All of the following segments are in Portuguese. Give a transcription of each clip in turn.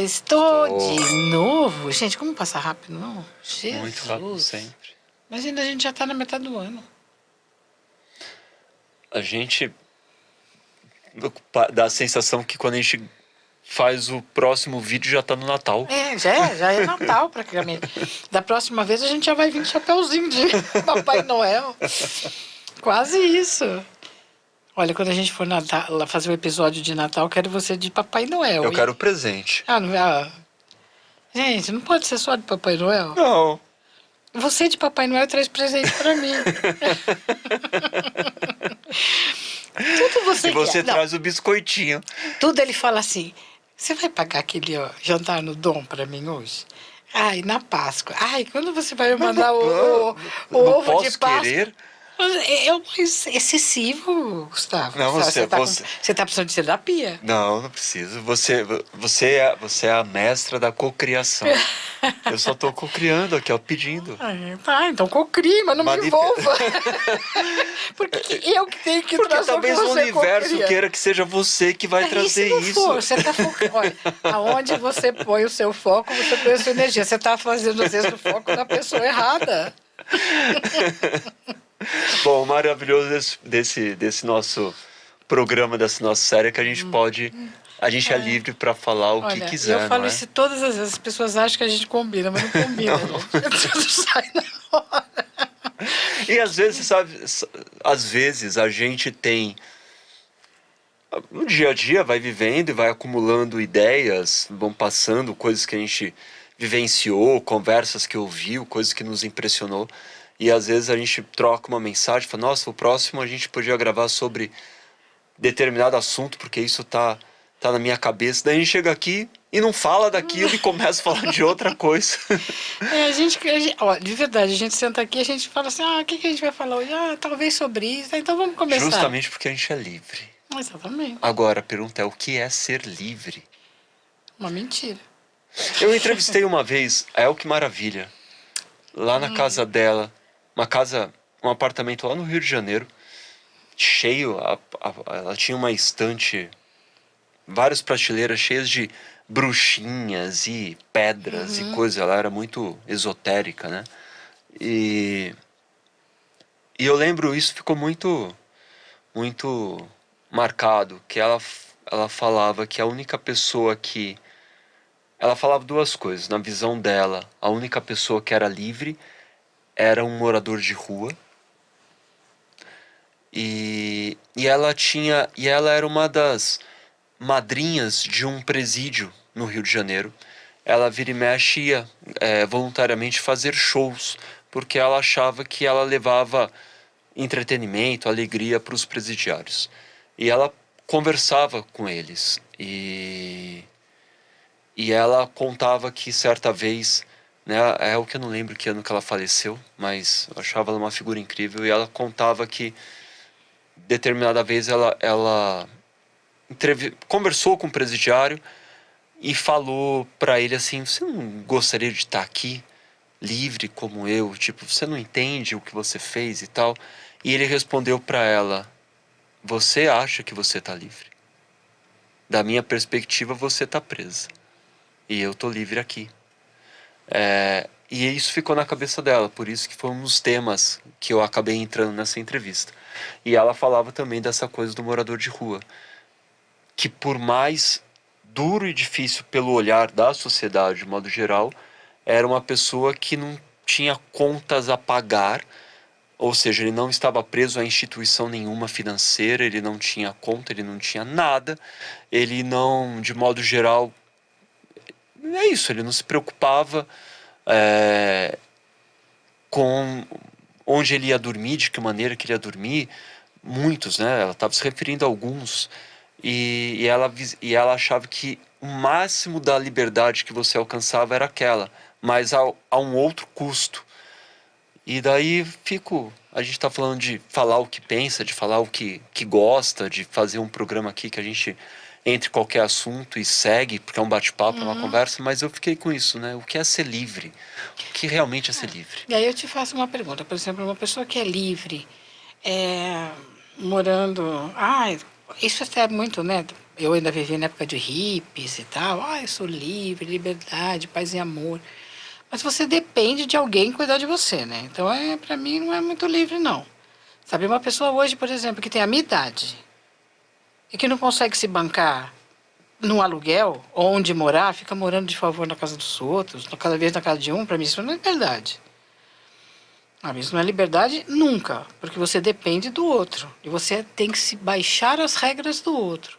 Sextou de novo. Gente, como passa rápido, não? Jesus. Muito rápido sempre. Imagina, a gente já tá na metade do ano. A gente dá a sensação que quando a gente faz o próximo vídeo já tá no Natal. Já é Natal praticamente. Da próxima vez a gente já vai vir de chapeuzinho de Papai Noel. Quase isso. Olha, quando a gente for lá fazer o episódio de Natal, eu quero você de Papai Noel. Eu quero o presente. Gente, não pode ser só de Papai Noel? Não. Você de Papai Noel traz presente pra mim. Tudo você E você quer. traz o biscoitinho. Tudo ele fala assim, você vai pagar aquele jantar no Dom pra mim hoje? Ai, na Páscoa. Ai, quando você vai me mandar o ovo de Páscoa? Querer? É mais excessivo, Gustavo. Não, você tá precisando de terapia. Não preciso. Você é a mestra da cocriação. Eu só tô cocriando aqui, ó, pedindo. Tá, então cocrie, mas não me envolva. Porque eu que tenho que trazer o que talvez o você universo cocria. queira que seja você que vai trazer se não isso. For, você tá focando. Olha, aonde você põe o seu foco, você põe a sua energia. Você tá fazendo, às vezes, o foco na pessoa errada. Bom, o maravilhoso desse nosso programa, dessa nossa série, é que a gente pode... A gente é livre para falar o que quiser, eu falo não é? isso todas as vezes. As pessoas acham que a gente combina, mas não combina. Gente. Tudo sai na hora. E às vezes, sabe, às vezes a gente tem... No dia a dia vai vivendo e vai acumulando ideias, vão passando coisas que a gente vivenciou, conversas que ouviu, coisas que nos impressionou. E às vezes a gente troca uma mensagem, fala, nossa, o próximo a gente podia gravar sobre determinado assunto, porque isso tá na minha cabeça. Daí a gente chega aqui e não fala daquilo e começa a falar de outra coisa. Ó, de verdade, a gente senta aqui e a gente fala assim, o que a gente vai falar hoje? Talvez sobre isso, então vamos começar. Justamente porque a gente é livre. Exatamente. Agora, a pergunta é, o que é ser livre? Uma mentira. Eu entrevistei uma vez a Elke Maravilha, lá na casa dela, um apartamento lá no Rio de Janeiro, cheio, ela tinha uma estante, várias prateleiras cheias de bruxinhas e pedras e coisas, ela era muito esotérica, né? E eu lembro, isso ficou muito marcado, que ela falava que a única pessoa que... Ela falava duas coisas, na visão dela, a única pessoa que era livre era um morador de rua, e ela era uma das madrinhas de um presídio no Rio de Janeiro. Ela vira e mexe ia voluntariamente fazer shows, porque ela achava que ela levava entretenimento, alegria para os presidiários. E ela conversava com eles. E ela contava que certa vez, né, é o que eu não lembro que ano que ela faleceu, mas eu achava ela uma figura incrível. E ela contava que determinada vez ela conversou com o presidiário e falou para ele assim, você não gostaria de estar aqui livre como eu? Tipo, você não entende o que você fez e tal? E ele respondeu para ela, você acha que você está livre? Da minha perspectiva, você está presa. E eu tô livre aqui. E isso ficou na cabeça dela, por isso que foi um dos temas que eu acabei entrando nessa entrevista. E ela falava também dessa coisa do morador de rua, que por mais duro e difícil pelo olhar da sociedade de modo geral, era uma pessoa que não tinha contas a pagar, ou seja, ele não estava preso a instituição nenhuma financeira, ele não tinha conta, ele não tinha nada, ele não, de modo geral, é isso, ele não se preocupava com onde ele ia dormir, de que maneira que ele ia dormir. Muitos, né? Ela estava se referindo a alguns. E ela achava que o máximo da liberdade que você alcançava era aquela, mas a um outro custo. E daí a gente está falando de falar o que pensa, de falar o que gosta, de fazer um programa aqui que a gente entre qualquer assunto e segue, porque é um bate-papo, é uma conversa, mas eu fiquei com isso, né? O que é ser livre? O que realmente é ser livre? E aí eu te faço uma pergunta, por exemplo, uma pessoa que é livre, morando... Isso até é muito, né? Eu ainda vivi na época de hippies e tal. Ah, eu sou livre, liberdade, paz e amor. Mas você depende de alguém cuidar de você, né? Então, para mim, não é muito livre, não. Sabe, uma pessoa hoje, por exemplo, que tem a minha idade e que não consegue se bancar num aluguel, ou onde morar, fica morando de favor na casa dos outros, cada vez na casa de um, para mim isso não é liberdade. Isso não é liberdade nunca, porque você depende do outro. E você tem que se baixar as regras do outro.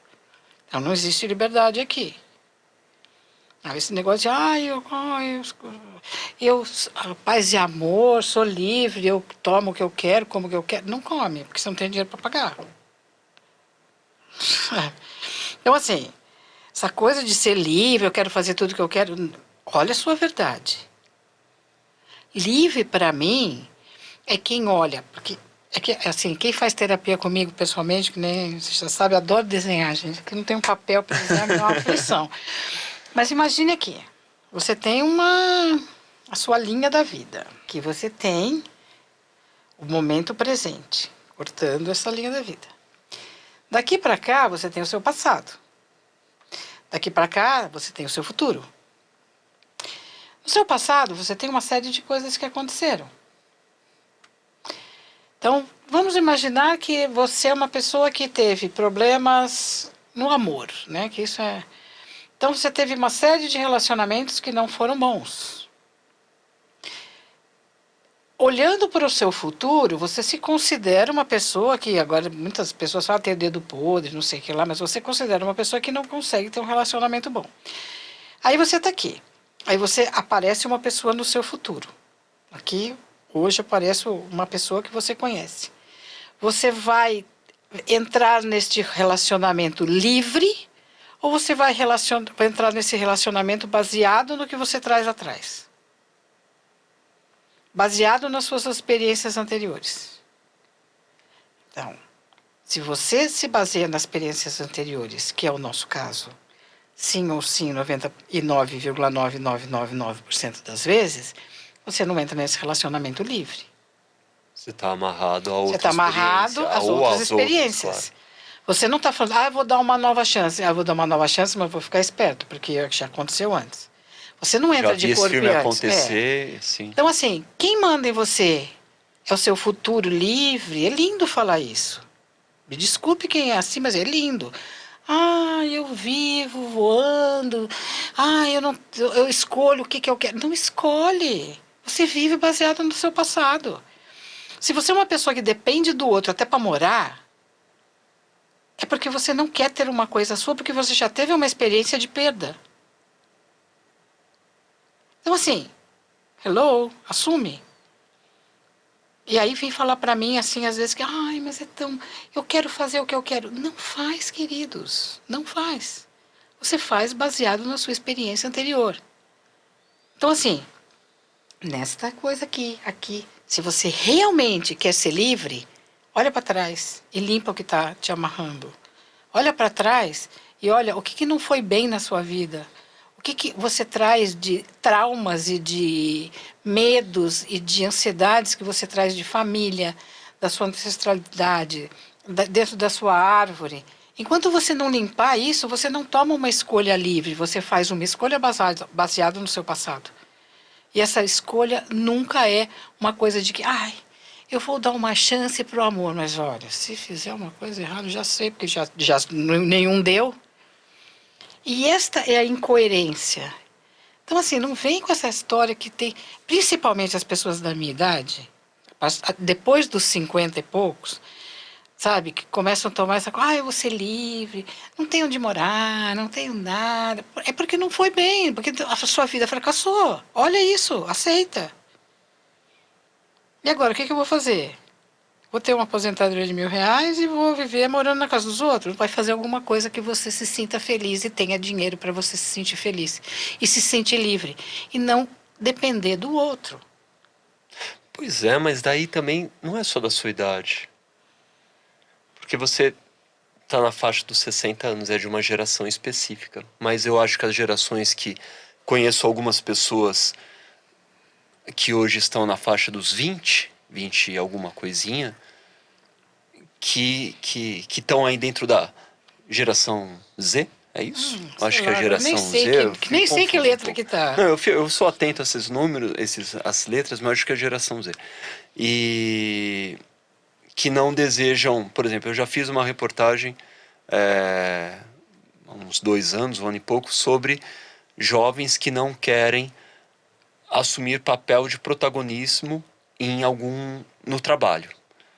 Então não existe liberdade aqui. Esse negócio de, paz e amor, sou livre, eu tomo o que eu quero, como o que eu quero. Não come, porque você não tem dinheiro para pagar. Então, assim, essa coisa de ser livre, eu quero fazer tudo o que eu quero, olha a sua verdade. Livre, para mim, é quem olha, porque é que, assim, quem faz terapia comigo pessoalmente, que nem você já sabe, eu adoro desenhar, gente, que não tem um papel para desenhar, me dá uma aflição. Mas imagine aqui, você tem a sua linha da vida, que você tem o momento presente, cortando essa linha da vida. Daqui para cá, você tem o seu passado. Daqui para cá, você tem o seu futuro. No seu passado, você tem uma série de coisas que aconteceram. Então, vamos imaginar que você é uma pessoa que teve problemas no amor, né? Que isso é. Então, você teve uma série de relacionamentos que não foram bons. Olhando para o seu futuro, você se considera uma pessoa que, agora muitas pessoas falam ter o dedo podre, não sei o que lá, mas você considera uma pessoa que não consegue ter um relacionamento bom. Aí você está aqui. Aí você aparece uma pessoa no seu futuro. Aqui, hoje aparece uma pessoa que você conhece. Você vai entrar neste relacionamento livre ou você vai entrar nesse relacionamento baseado no que você traz atrás? Baseado nas suas experiências anteriores. Então, se você se baseia nas experiências anteriores, que é o nosso caso, sim ou sim, 99,9999% das vezes, você não entra nesse relacionamento livre. Você está amarrado a Você está outra amarrado experiência, às ou outras às outras, claro. experiências. Você não está falando, eu vou dar uma nova chance. Eu vou dar uma nova chance, mas vou ficar esperto, porque já aconteceu antes. Você não Já entra de vi esse corpo filme e antes. acontecer, sim. Então, assim, quem manda em você é o seu futuro livre. É lindo falar isso. Me desculpe quem é assim, mas é lindo. Eu vivo voando. Eu escolho o que, que eu quero. Não escolhe. Você vive baseado no seu passado. Se você é uma pessoa que depende do outro até para morar, é porque você não quer ter uma coisa sua, porque você já teve uma experiência de perda. Então, assim, hello, assume. E aí vem falar para mim assim, às vezes, que, mas é tão. Eu quero fazer o que eu quero. Não faz, queridos. Não faz. Você faz baseado na sua experiência anterior. Então, assim, nesta coisa aqui, se você realmente quer ser livre, olha para trás e limpa o que está te amarrando. Olha para trás e olha o que não foi bem na sua vida. O que você traz de traumas e de medos e de ansiedades que você traz de família, da sua ancestralidade, dentro da sua árvore. Enquanto você não limpar isso, você não toma uma escolha livre, você faz uma escolha baseada no seu passado. E essa escolha nunca é uma coisa de que, eu vou dar uma chance para o amor. Mas olha, se fizer uma coisa errada, já sei, porque já nenhum deu. E esta é a incoerência. Então, assim, não vem com essa história que tem, principalmente as pessoas da minha idade, depois dos 50 e poucos, sabe, que começam a tomar essa coisa, eu vou ser livre, não tenho onde morar, não tenho nada. É porque não foi bem, porque a sua vida fracassou. Olha isso, aceita. E agora, o que eu vou fazer? Vou ter uma aposentadoria de R$ 1.000 e vou viver morando na casa dos outros. Vai fazer alguma coisa que você se sinta feliz e tenha dinheiro para você se sentir feliz. E se sentir livre. E não depender do outro. Pois é, mas daí também não é só da sua idade. Porque você tá na faixa dos 60 anos, é de uma geração específica. Mas eu acho que as gerações que conheço algumas pessoas que hoje estão na faixa dos 20 e alguma coisinha, que estão aí dentro da geração Z, é isso? Acho que é a eu geração nem sei Z. nem sei que letra que tá. Não, eu sou atento a esses números, as letras, mas acho que é a geração Z. E que não desejam, por exemplo, eu já fiz uma reportagem há uns 2 anos, 1 ano e pouco, sobre jovens que não querem assumir papel de protagonismo no trabalho.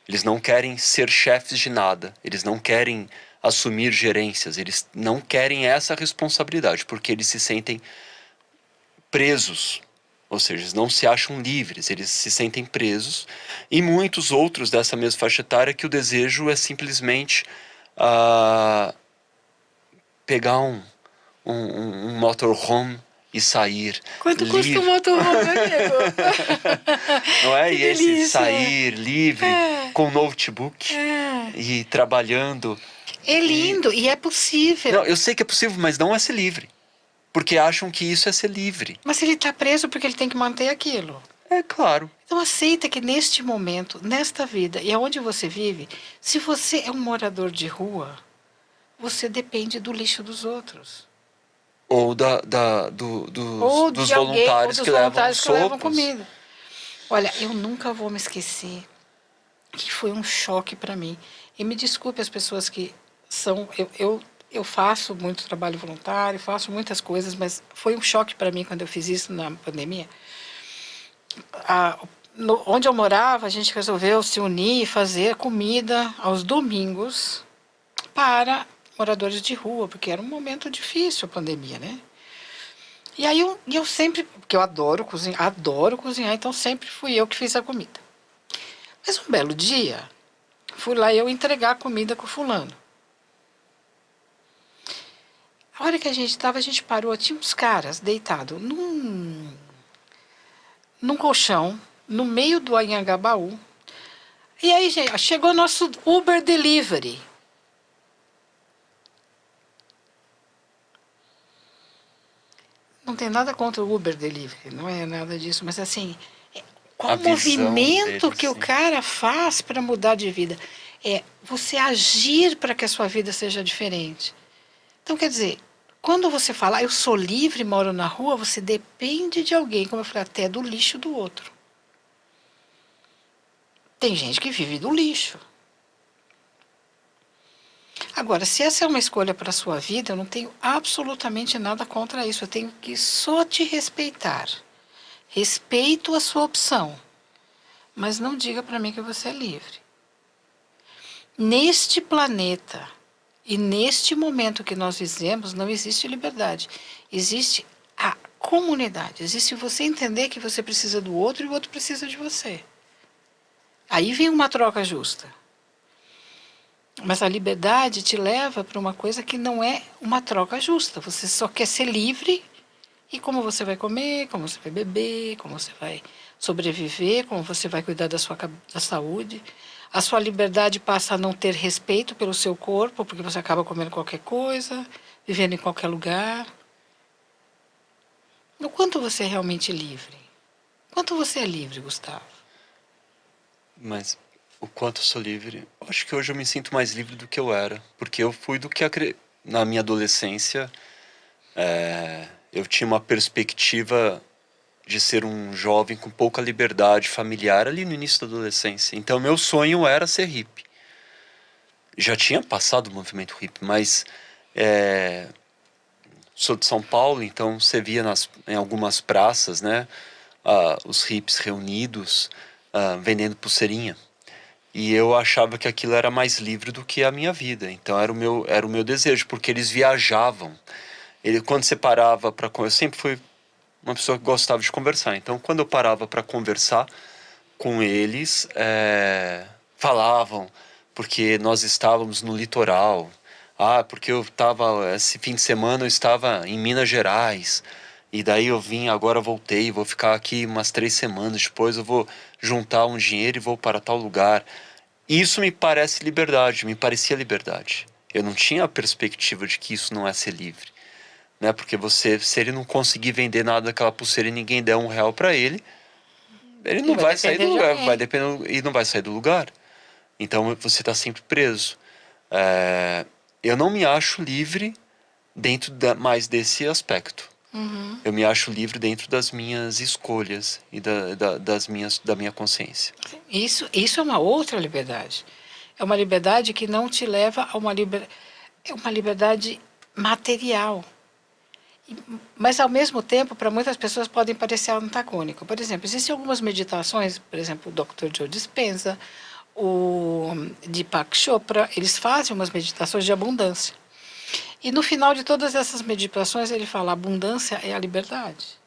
Eles não querem ser chefes de nada, eles não querem assumir gerências, eles não querem essa responsabilidade, porque eles se sentem presos, ou seja, eles não se acham livres, eles se sentem presos, e muitos outros dessa mesma faixa etária que o desejo é simplesmente pegar um motorhome e sair Quanto custa um livre. motorhome, meu amigo? Não é? Que E esse delícia! sair livre É, com notebook é. e trabalhando. É E lindo e é não, possível. eu sei que é possível, mas não é ser livre. Porque acham que isso é ser livre. Mas ele está preso porque ele tem que manter aquilo. É claro. Então aceita que neste momento, nesta vida e aonde você vive, se você é um morador de rua, você depende do lixo dos outros. Ou Ou dos de alguém, ou voluntários dos que levam voluntários que levam sopas. comida. Olha, eu nunca vou me esquecer que foi um choque para mim. E me desculpe as pessoas que são. Eu faço muito trabalho voluntário, faço muitas coisas, mas foi um choque para mim quando eu fiz isso na pandemia. Onde eu morava, a gente resolveu se unir e fazer comida aos domingos para moradores de rua, porque era um momento difícil a pandemia, né? E aí eu sempre, porque eu adoro cozinhar, então sempre fui eu que fiz a comida. Mas um belo dia, fui lá eu entregar a comida com o fulano. A hora que a gente estava, a gente parou, tinha uns caras deitados num colchão, no meio do Anhangabaú. E aí, gente, chegou nosso Uber Delivery. Não tem nada contra o Uber Delivery, não é nada disso, mas assim, qual A o visão movimento deles, que o sim. cara faz para mudar de vida? É você agir para que a sua vida seja diferente. Então, quer dizer, quando você fala, eu sou livre, moro na rua, você depende de alguém, como eu falei, até do lixo do outro. Tem gente que vive do lixo. Agora, se essa é uma escolha para a sua vida, eu não tenho absolutamente nada contra isso. Eu tenho que só te respeitar. Respeito a sua opção, mas não diga para mim que você é livre. Neste planeta e neste momento que nós vivemos, não existe liberdade. Existe a comunidade. Existe você entender que você precisa do outro e o outro precisa de você. Aí vem uma troca justa. Mas a liberdade te leva para uma coisa que não é uma troca justa. Você só quer ser livre e como você vai comer, como você vai beber, como você vai sobreviver, como você vai cuidar da saúde. A sua liberdade passa a não ter respeito pelo seu corpo, porque você acaba comendo qualquer coisa, vivendo em qualquer lugar. O quanto você é realmente livre? Quanto você é livre, Gustavo? Mas o quanto eu sou livre, eu acho que hoje eu me sinto mais livre do que eu era. Porque eu fui do que na minha adolescência, eu tinha uma perspectiva de ser um jovem com pouca liberdade familiar ali no início da adolescência. Então meu sonho era ser hippie. Já tinha passado o movimento hippie, mas sou de São Paulo, então você via em algumas praças, né, os hippies reunidos, vendendo pulseirinha. E eu achava que aquilo era mais livre do que a minha vida. Então era o meu desejo, porque eles viajavam. Quando você parava para... Eu sempre fui uma pessoa que gostava de conversar. Então, quando eu parava para conversar com eles, falavam porque nós estávamos no litoral. Ah, porque esse fim de semana eu estava em Minas Gerais. E daí eu vim, agora voltei, vou ficar aqui umas 3 semanas. Depois eu vou juntar um dinheiro e vou para tal lugar. Isso me parece liberdade, me parecia liberdade. Eu não tinha a perspectiva de que isso não é ser livre, né? Porque se ele não conseguir vender nada daquela pulseira e ninguém der R$ 1 para ele Ele não vai vai sair do depender de lugar, vai alguém. depender e não vai sair do lugar. Então você está sempre preso. Eu não me acho livre dentro mais desse aspecto. Eu me acho livre dentro das minhas escolhas e da minha consciência. Isso é uma outra liberdade. É uma liberdade que não te leva a é uma liberdade material. Mas, ao mesmo tempo, para muitas pessoas podem parecer antagônico. Por exemplo, existem algumas meditações, por exemplo, o Dr. Joe Dispenza, o Deepak Chopra, eles fazem umas meditações de abundância. E no final de todas essas meditações ele fala: a abundância é a liberdade.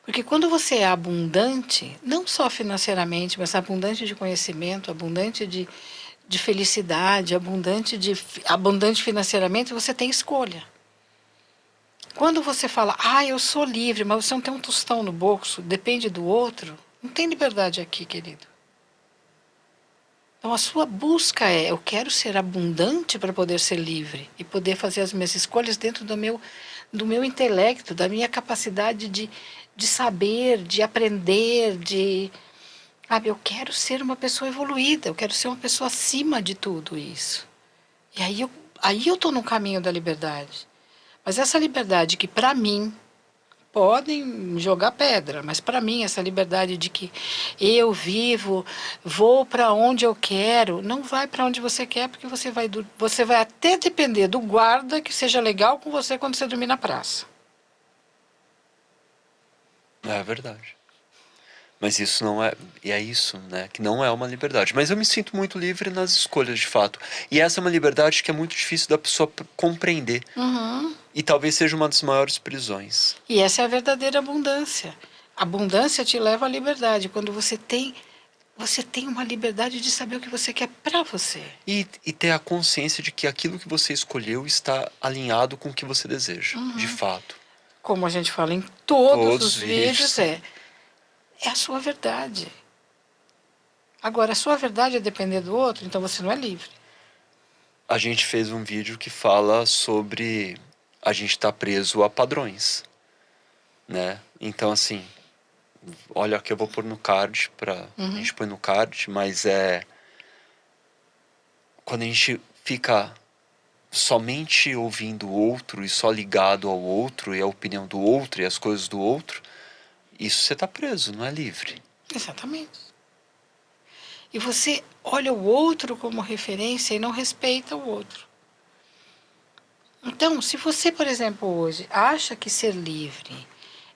Porque quando você é abundante, não só financeiramente, mas abundante de conhecimento, abundante de felicidade, abundante financeiramente, você tem escolha. Quando você fala, eu sou livre, mas você não tem um tostão no bolso, depende do outro, não tem liberdade aqui, querido. Então a sua busca é: eu quero ser abundante para poder ser livre e poder fazer as minhas escolhas dentro do meu intelecto, da minha capacidade de saber, de aprender, eu quero ser uma pessoa evoluída, eu quero ser uma pessoa acima de tudo isso. E aí eu estou no caminho da liberdade. Mas essa liberdade que, para mim, podem jogar pedra, mas para mim essa liberdade de que eu vivo, vou para onde eu quero, não vai para onde você quer, porque você vai até depender do guarda que seja legal com você quando você dormir na praça. É verdade. Mas isso não é. E é isso, né? Que não é uma liberdade. Mas eu me sinto muito livre nas escolhas, de fato. E essa é uma liberdade que é muito difícil da pessoa compreender. Uhum. E talvez seja uma das maiores prisões. E essa é a verdadeira abundância. A abundância te leva à liberdade, quando você tem uma liberdade de saber o que você quer para você. E ter a consciência de que aquilo que você escolheu está alinhado com o que você deseja, de fato. Como a gente fala em todos Todos os os vídeos, vídeos. é a sua verdade. Agora, a sua verdade é depender do outro, então você não é livre. A gente fez um vídeo que fala sobre a gente estar preso a padrões, né? Então, assim, olha que eu vou pôr no card, a gente põe no card, mas quando a gente fica somente ouvindo o outro e só ligado ao outro e a opinião do outro e as coisas do outro, isso você está preso, não é livre. Exatamente. E você olha o outro como referência e não respeita o outro. Então, se você, por exemplo, hoje acha que ser livre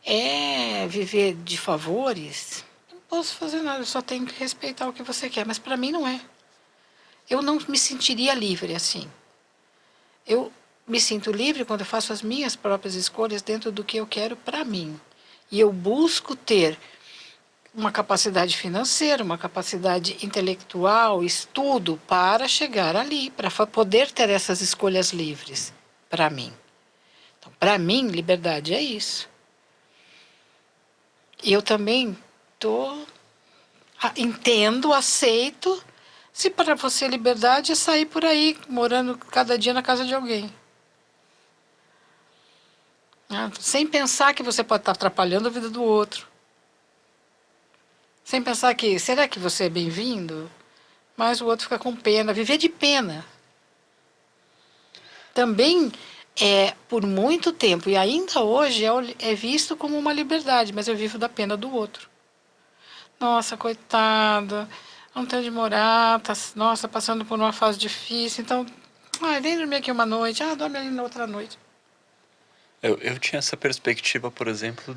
é viver de favores, não posso fazer nada, eu só tenho que respeitar o que você quer, mas para mim não é. Eu não me sentiria livre assim. Eu me sinto livre quando eu faço as minhas próprias escolhas dentro do que eu quero para mim. E eu busco ter uma capacidade financeira, uma capacidade intelectual, estudo para chegar ali, para poder ter essas escolhas livres para mim. Então, para mim, liberdade é isso. E eu também entendo, aceito. Se para você liberdade é sair por aí, morando cada dia na casa de alguém. Sem pensar que você pode estar atrapalhando a vida do outro. Sem pensar que, será que você é bem-vindo? Mas o outro fica com pena. Viver de pena. Também por muito tempo, e ainda hoje é visto como uma liberdade, mas eu vivo da pena do outro. Nossa, coitada, não tem onde morar, nossa, passando por uma fase difícil, então, vem dormir aqui uma noite, dorme ali na outra noite. Eu tinha essa perspectiva, por exemplo,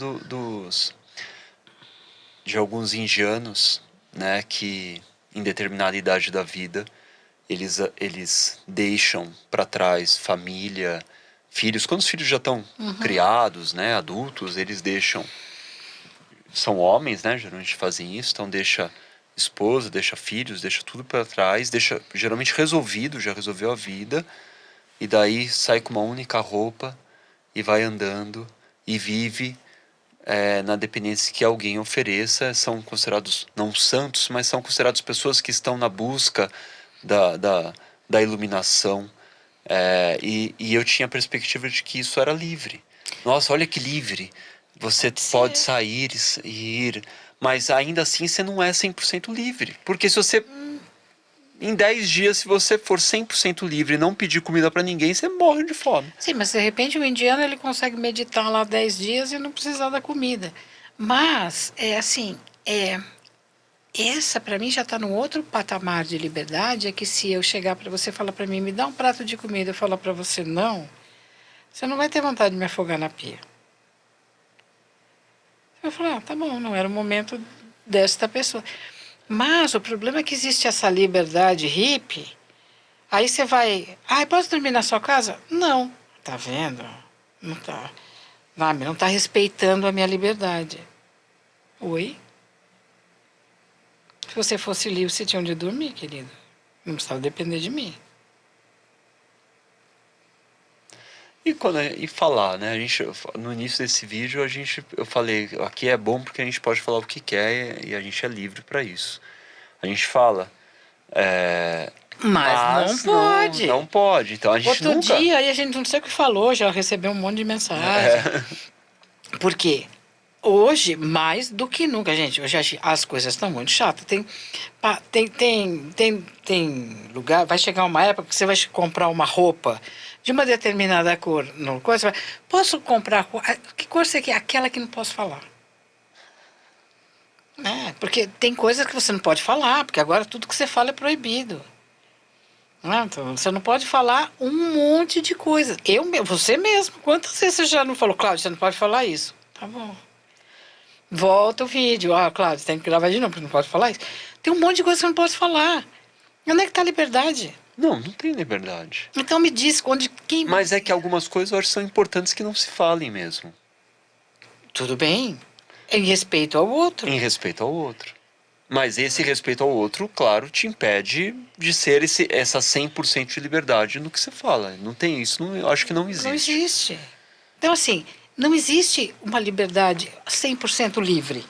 de alguns indianos, né, que em determinada idade da vida eles deixam para trás família, filhos. Quando os filhos já estão criados, né, adultos, eles deixam. São homens, né, geralmente fazem isso, então deixa esposa, deixa filhos, deixa tudo para trás, deixa geralmente resolvido, já resolveu a vida, e daí sai com uma única roupa e vai andando e vive na dependência que alguém ofereça. São considerados não santos, mas são considerados pessoas que estão na busca da iluminação. E eu tinha a perspectiva de que isso era livre. Nossa, olha que livre. Você pode sair e ir, mas ainda assim você não é 100% livre. Porque se você Em 10 dias, se você for 100% livre e não pedir comida para ninguém, você morre de fome. Sim, mas de repente o indiano ele consegue meditar lá 10 dias e não precisar da comida. Mas, é assim, essa para mim já está num outro patamar de liberdade, é que se eu chegar para você e falar para mim, me dá um prato de comida, eu falar para você não, você não vai ter vontade de me afogar na pia. Você vai falar, tá bom, não era o momento desta pessoa. Mas o problema é que existe essa liberdade hippie. Aí você vai, posso dormir na sua casa? Não. Tá vendo? Não tá. Não tá respeitando a minha liberdade. Oi? Se você fosse livre, você tinha onde dormir, querido. Não precisava depender de mim. E falar, né? No início desse vídeo, eu falei, aqui é bom porque a gente pode falar o que quer e a gente é livre para isso. A gente fala, Mas não pode. Não pode. Então a gente Outro nunca... dia, aí a gente não sei o que falou, já recebeu um monte de mensagem. Por quê? Hoje, mais do que nunca, gente, hoje as coisas estão muito chatas. Tem lugar, vai chegar uma época que você vai comprar uma roupa de uma determinada cor, no coisa, você vai, posso comprar, que cor você quer? Aquela que não posso falar. Porque tem coisas que você não pode falar, porque agora tudo que você fala é proibido. Então, você não pode falar um monte de coisa. Você mesmo, quantas vezes você já não falou, Cláudio, você não pode falar isso? Tá bom. Volta o vídeo. Cláudio, você tem que gravar de novo, porque não pode falar isso. Tem um monte de coisa que você não pode falar. Onde é que está a liberdade? Não tem liberdade. Então me diz quem. Mas é que algumas coisas eu acho que são importantes que não se falem mesmo. Tudo bem. Em respeito ao outro. Em respeito ao outro. Mas esse respeito ao outro, claro, te impede de ser essa 100% de liberdade no que você fala. Não tem isso, eu acho que não existe. Não existe. Então, assim, não existe uma liberdade 100% livre,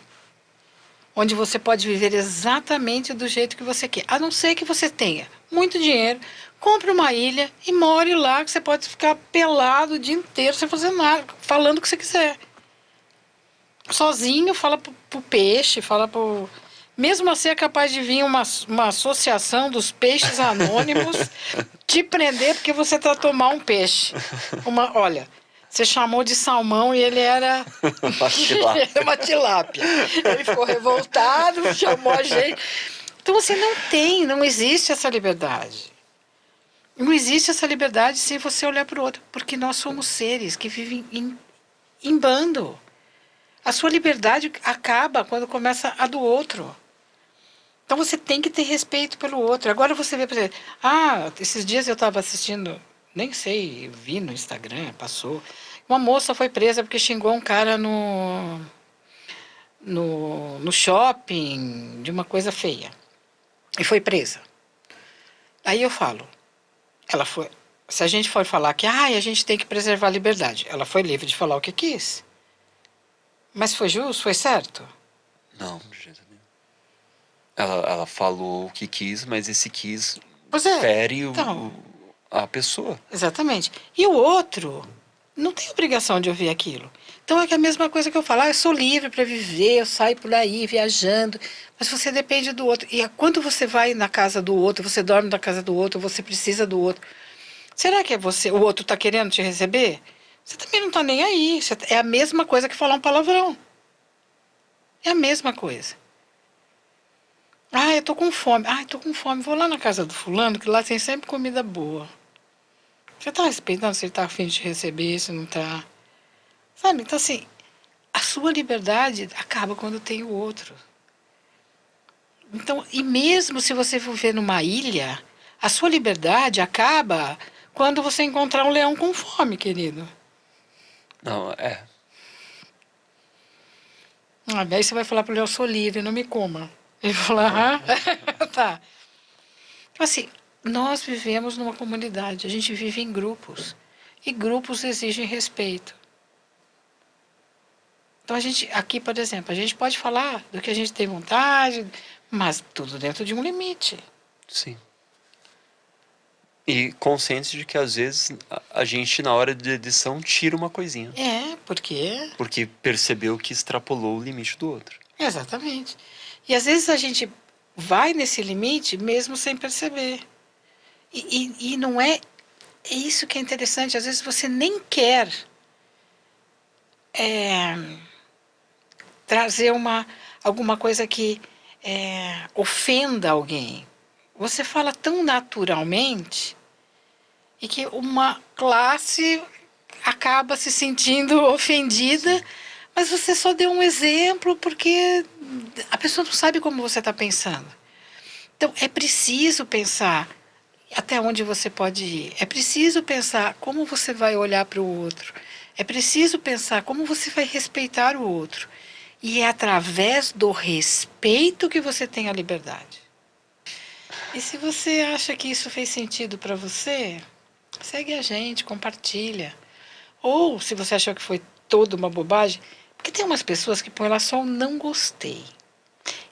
onde você pode viver exatamente do jeito que você quer. A não ser que você tenha muito dinheiro, compre uma ilha e more lá, que você pode ficar pelado o dia inteiro sem fazer nada, falando o que você quiser. Sozinho, fala pro peixe, fala pro... Mesmo assim é capaz de vir uma associação dos peixes anônimos te prender porque você tratou mal um peixe. Olha, você chamou de salmão e ele era uma tilápia. Ele ficou revoltado, chamou a gente. Então você não existe essa liberdade. Não existe essa liberdade se você olhar para o outro, porque nós somos seres que vivem em bando. A sua liberdade acaba quando começa a do outro. Então você tem que ter respeito pelo outro. Agora você vê, por exemplo, esses dias eu estava assistindo, nem sei, vi no Instagram, passou. Uma moça foi presa porque xingou um cara no shopping de uma coisa feia. E foi presa. Aí eu falo, se a gente for falar que a gente tem que preservar a liberdade, ela foi livre de falar o que quis. Mas foi justo? Foi certo? Não, de jeito nenhum. Ela falou o que quis, mas esse quis fere a pessoa. Exatamente. E o outro não tem obrigação de ouvir aquilo. Então é que a mesma coisa que eu falo, eu sou livre para viver, eu saio por aí viajando, mas você depende do outro. E quando você vai na casa do outro, você dorme na casa do outro, você precisa do outro. Será que o outro está querendo te receber? Você também não está nem aí. É a mesma coisa que falar um palavrão. É a mesma coisa. Eu tô com fome. Tô com fome. Vou lá na casa do fulano, que lá tem sempre comida boa. Você tá respeitando se ele tá a fim de te receber, se não tá. Sabe? Então, assim, a sua liberdade acaba quando tem o outro. Então, e mesmo se você viver numa ilha, a sua liberdade acaba quando você encontrar um leão com fome, querido. Não, Aí você vai falar pro leão, eu sou livre, não me coma. Ele vai falar, tá. Então, assim, nós vivemos numa comunidade, a gente vive em grupos. E grupos exigem respeito. Então, aqui, por exemplo, a gente pode falar do que a gente tem vontade, mas tudo dentro de um limite. Sim. E consciente de que, às vezes, a gente, na hora de edição, tira uma coisinha. Porque... Porque percebeu que extrapolou o limite do outro. Exatamente. E, às vezes, a gente vai nesse limite mesmo sem perceber. E não é... É isso que é interessante. Às vezes você nem quer trazer alguma coisa que ofenda alguém. Você fala tão naturalmente e que uma classe acaba se sentindo ofendida, mas você só deu um exemplo porque a pessoa não sabe como você está pensando. Então, é preciso pensar até onde você pode ir. É preciso pensar como você vai olhar para o outro. É preciso pensar como você vai respeitar o outro. E é através do respeito que você tem a liberdade. E se você acha que isso fez sentido para você, segue a gente, compartilha. Ou, se você achou que foi toda uma bobagem, porque tem umas pessoas que põem lá só um não gostei.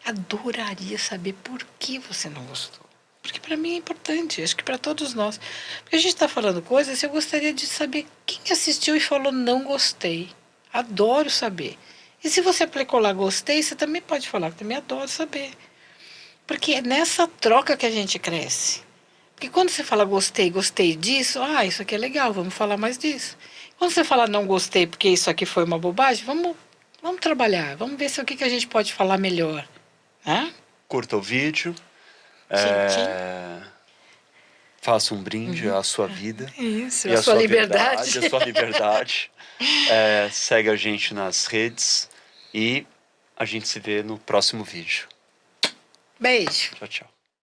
Adoraria saber por que você não gostou. Porque para mim é importante, acho que para todos nós. Porque a gente está falando coisas, eu gostaria de saber quem assistiu e falou não gostei. Adoro saber. E se você aplicou lá gostei, você também pode falar, que também adoro saber. Porque é nessa troca que a gente cresce. Porque quando você fala gostei, gostei disso, isso aqui é legal, vamos falar mais disso. Quando você fala não gostei porque isso aqui foi uma bobagem, vamos trabalhar, vamos ver se o que a gente pode falar melhor. Né? Curta o vídeo, Tchim, tchim. faça um brinde à sua vida Isso, e a à sua sua liberdade. verdade, à sua liberdade. Segue a gente nas redes e a gente se vê no próximo vídeo. Beijo. Tchau, tchau.